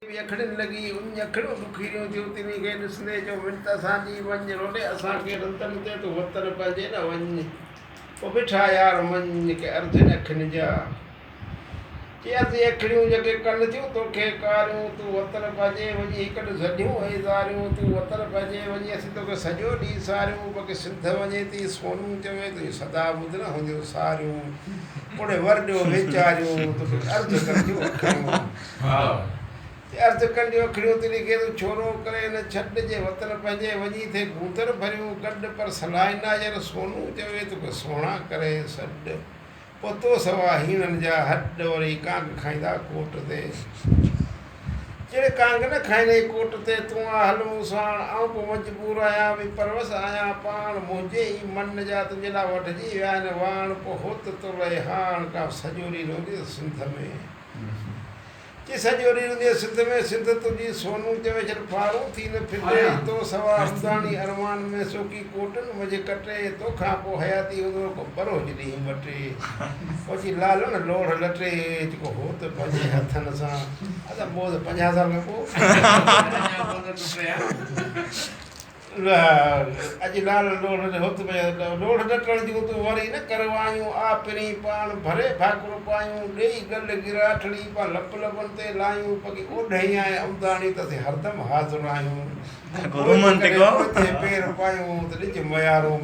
अखड़न लगी उन अखड़ों दुखियों ज्योतिनी के ॾिसंदे जो मिंट असांजी वञ रोॾे असांखे रतन ते तूं वतन पंहिंजे न वञ पोइ बिठा यार मन के अर्ध न अखियुनि जा के अर्धी अखड़ियूं जेके कन थियूं तोखे कारियूं तूं वतन पंहिंजे वञी हिकु ज़ॾियूं ऐं ज़ारियूं तूं वतन पंहिंजे वञी असीं तोखे सॼो ॾींहुं सारियूं बाक़ी सिंध वञे थी सोनू चवे तुंहिंजी सदा ॿुध न हूंदियूं सारियूं पुणे वर ॾियो वीचारियूं तोखे अर्ध कंदियूं अखड़ियूं अर्ध कंदियूं अखड़ियूं तुंहिंजी खे तूं छोरो करे न छॾिजे वतन पंहिंजे वञी थे गूंदर भरियूं गॾु पर सलाईंदा ॼण सोनू चवे तोखे सोणा करे सॾ पोइ तो सवा हीणनि जा हॾ वरी कांग खाईंदा कोट ते जहिड़े कांग न खाईंदे कोट ते तूं आ हल मूं साण आऊं पोइ मजबूर आहियां भई परवस आहियां पाण मुंहिंजे ई मन जा तुंहिंजे लाइ वठिजी विया आहिनि वाण पोइ होत तो लहे हाण का सॼोरी रहंदी सिंध में कि सॼोरी रहंदी सिंध में सिंध तुंहिंजी सोनू चवे चल फारूं थी न फिटे तो सवा हमदानी अरमान में सोकी कोटन मुंहिंजे कटे तोखां पोइ हयाती हूंदो को बरोज ॾींहुं ॿटे पोइ लाल न लोढ़ लटे जेको हो त पंहिंजे हथनि सां असां पोइ 50 साल खां पोइ अॼु लाल लोढ़ होत लोढ़ लटण जूं तूं वरी न करवायूं आ पिरी पाण भरे भाकुर पायूं ॾेई गल गिराठड़ी पा लप लपनि ते लायूं पकी ओढ़ई ऐं अमदाणी त हरदम हाज़ुर आहियूं पेर पायूं त ॾिज मयारो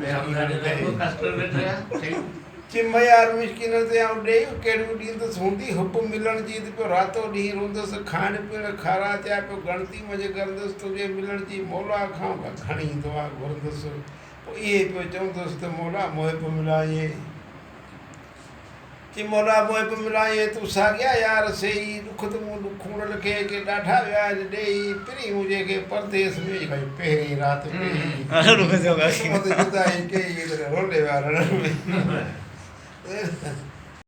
चिमयार मिसकिन ते आऊं ॾेई कहिड़ियूं ॾींदुसि हूंदी हुक मिलण जी त पियो रातो ॾींहुं रोंदुसि खाइण पीअण खारा थिया पियो गणती मज़े कंदुसि तुंहिंजे मिलण जी मौला खां खणी ईंदो आहे घुरंदुसि पोइ इहे पियो चवंदुसि त मौला मोए पियो मिलाए कि मौला मोए पियो मिलाए तूं साॻिया यार सही ॾुख त मूं ॾुखूड़ लिखे के ॾाढा विया आहिनि ॾेई पिरी मुंहिंजे खे परदेस में भाई पहिरीं राति जुदाई कई रोले विया रण में